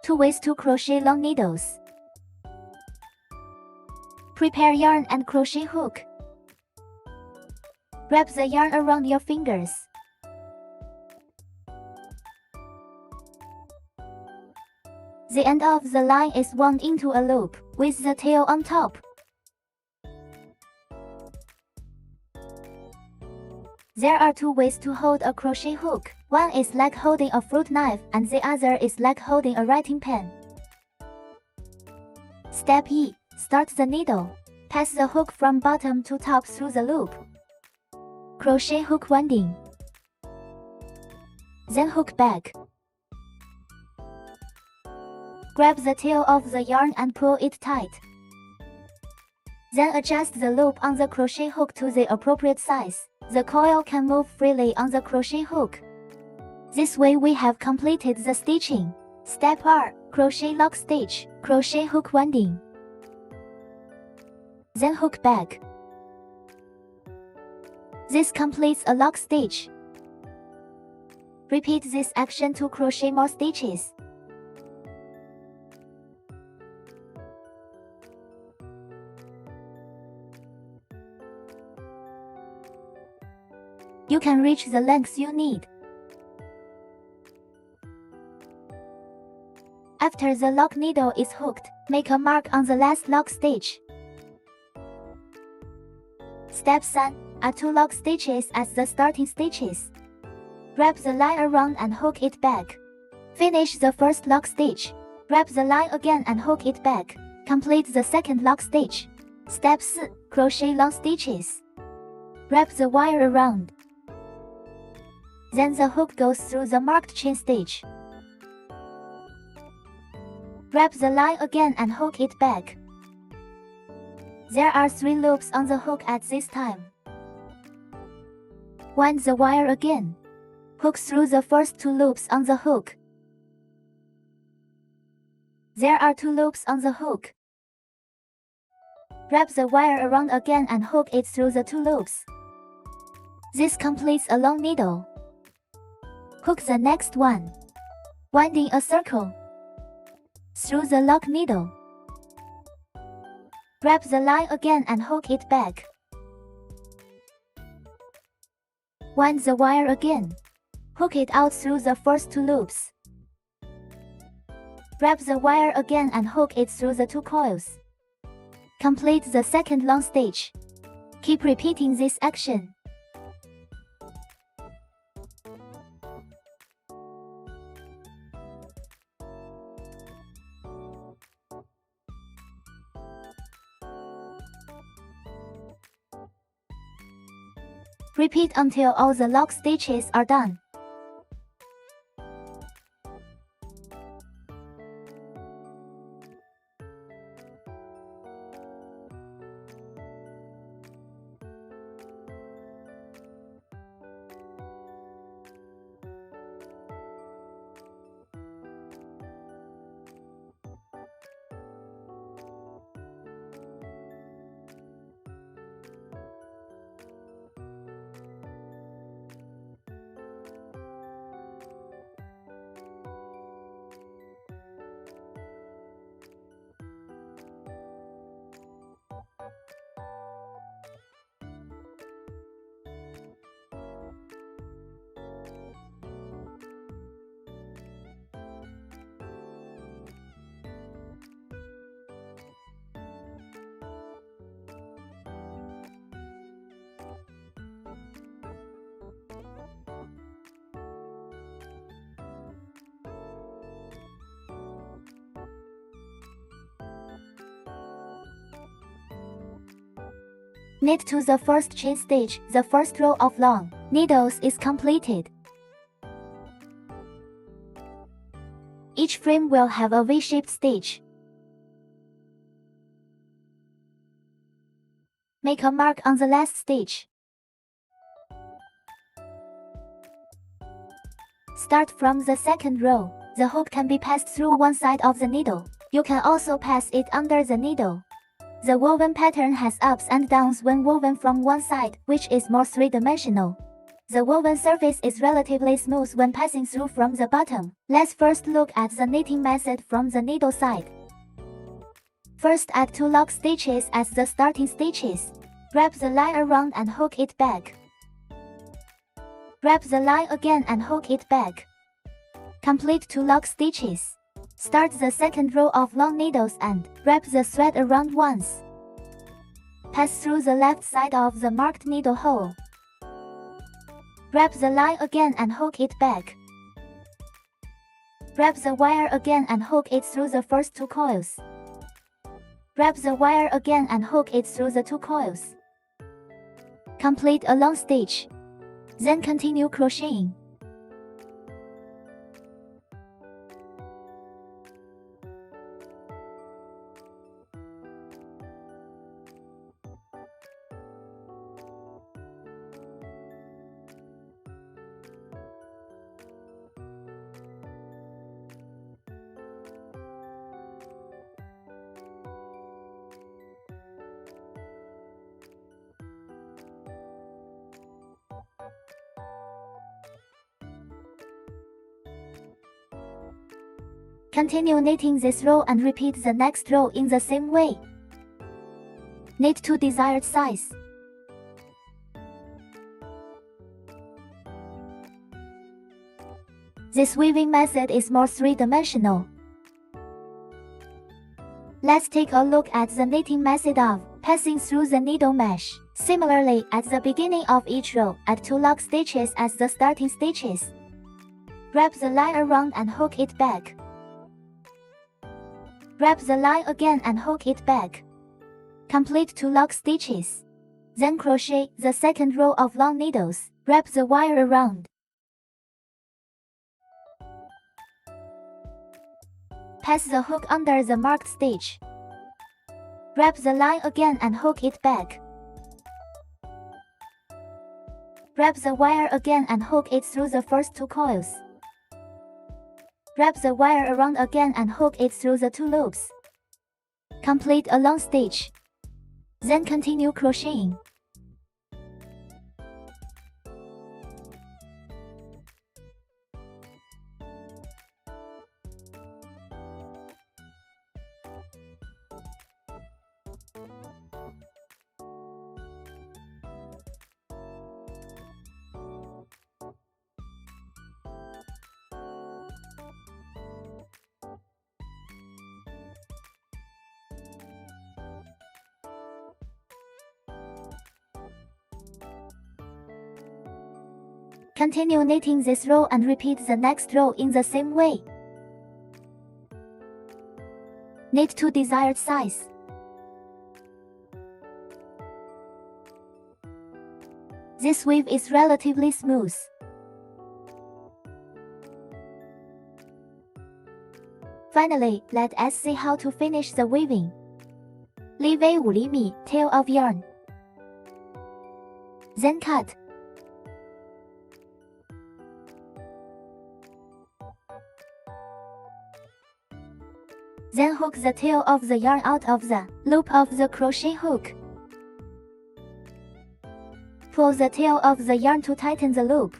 2 ways to crochet long needles. Prepare yarn and crochet hook. Wrap the yarn around your fingers. The end of the line is wound into a loop, with the tail on top. There are 2 ways to hold a crochet hook. One is like holding a fruit knife, and the other is like holding a writing pen. Step E. Start the needle. Pass the hook from bottom to top through the loop. Crochet hook winding. Then hook back. Grab the tail of the yarn and pull it tight. Then adjust the loop on the crochet hook to the appropriate size. The coil can move freely on the crochet hook. This way we have completed the stitching. Step R. Crochet lock stitch. Crochet hook winding. Then hook back. This completes a lock stitch. Repeat this action to crochet more stitches. You can reach the length you need. After the lock needle is hooked, make a mark on the last lock stitch. Step 3. Add 2 lock stitches as the starting stitches. Wrap the line around and hook it back. Finish the first lock stitch. Wrap the line again and hook it back. Complete the second lock stitch. Step 4. Crochet long stitches. Wrap the wire around. Then the hook goes through the marked chain stitch. Wrap the line again and hook it back. There are 3 loops on the hook at this time. Wind the wire again. Hook through the first 2 loops on the hook. There are 2 loops on the hook. Wrap the wire around again and hook it through the 2 loops. This completes a long needle. Hook the next one, winding a circle through the lock needle. Wrap the line again and hook it back. Wind the wire again. Hook it out through the first 2 loops. Wrap the wire again and hook it through the 2 coils. Complete the second long stitch. Keep repeating this action. Repeat until all the lock stitches are done. Knit to the first chain stitch. The first row of long needles is completed. Each frame will have a V-shaped stitch. Make a mark on the last stitch. Start from the second row. The hook can be passed through one side of the needle. You can also pass it under the needle. The woven pattern has ups and downs when woven from one side, which is more 3-dimensional. The woven surface is relatively smooth when passing through from the bottom. Let's first look at the knitting method from the needle side. First, add 2 lock stitches as the starting stitches. Wrap the line around and hook it back. Wrap the line again and hook it back. Complete 2 lock stitches. Start the second row of long needles and wrap the thread around once. Pass through the left side of the marked needle hole. Wrap the line again and hook it back. Wrap the wire again and hook it through the first 2 coils. Wrap the wire again and hook it through the 2 coils. Complete a long stitch. Then continue crocheting. Continue knitting this row and repeat the next row in the same way. Knit to desired size. This weaving method is more three-dimensional. Let's take a look at the knitting method of passing through the needle mesh. Similarly, at the beginning of each row, add 2 lock stitches as the starting stitches. Wrap the line around and hook it back. Wrap the line again and hook it back. Complete 2 lock stitches. Then crochet the second row of long needles. Wrap the wire around. Pass the hook under the marked stitch. Wrap the line again and hook it back. Wrap the wire again and hook it through the first 2 coils. Wrap the wire around again and hook it through the 2 loops. Complete a long stitch. Then continue crocheting. Continue knitting this row and repeat the next row in the same way. Knit to desired size. This weave is relatively smooth. Finally, let us see how to finish the weaving. Leave a 5 mm tail of yarn. Then cut. Then hook the tail of the yarn out of the loop of the crochet hook. Pull the tail of the yarn to tighten the loop.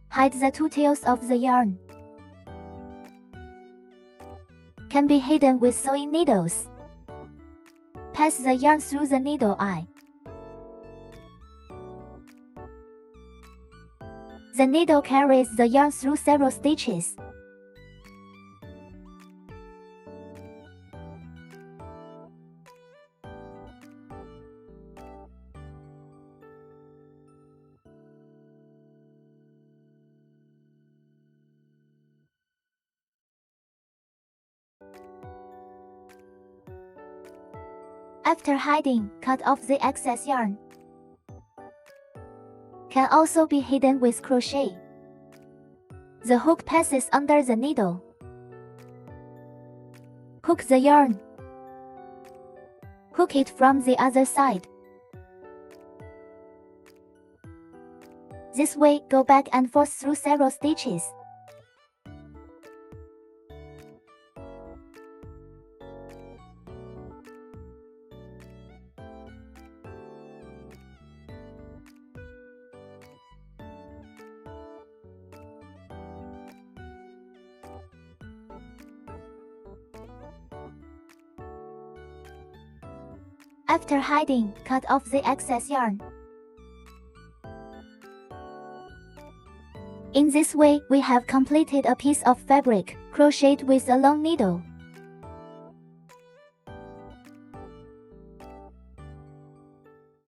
Hide the 2 tails of the yarn. Can be hidden with sewing needles. Pass the yarn through the needle eye. The needle carries the yarn through several stitches. After hiding, cut off the excess yarn. Can also be hidden with crochet. The hook passes under the needle. Hook the yarn. Hook it from the other side. This way, go back and forth through several stitches. After hiding, cut off the excess yarn. In this way, we have completed a piece of fabric, crocheted with a long needle.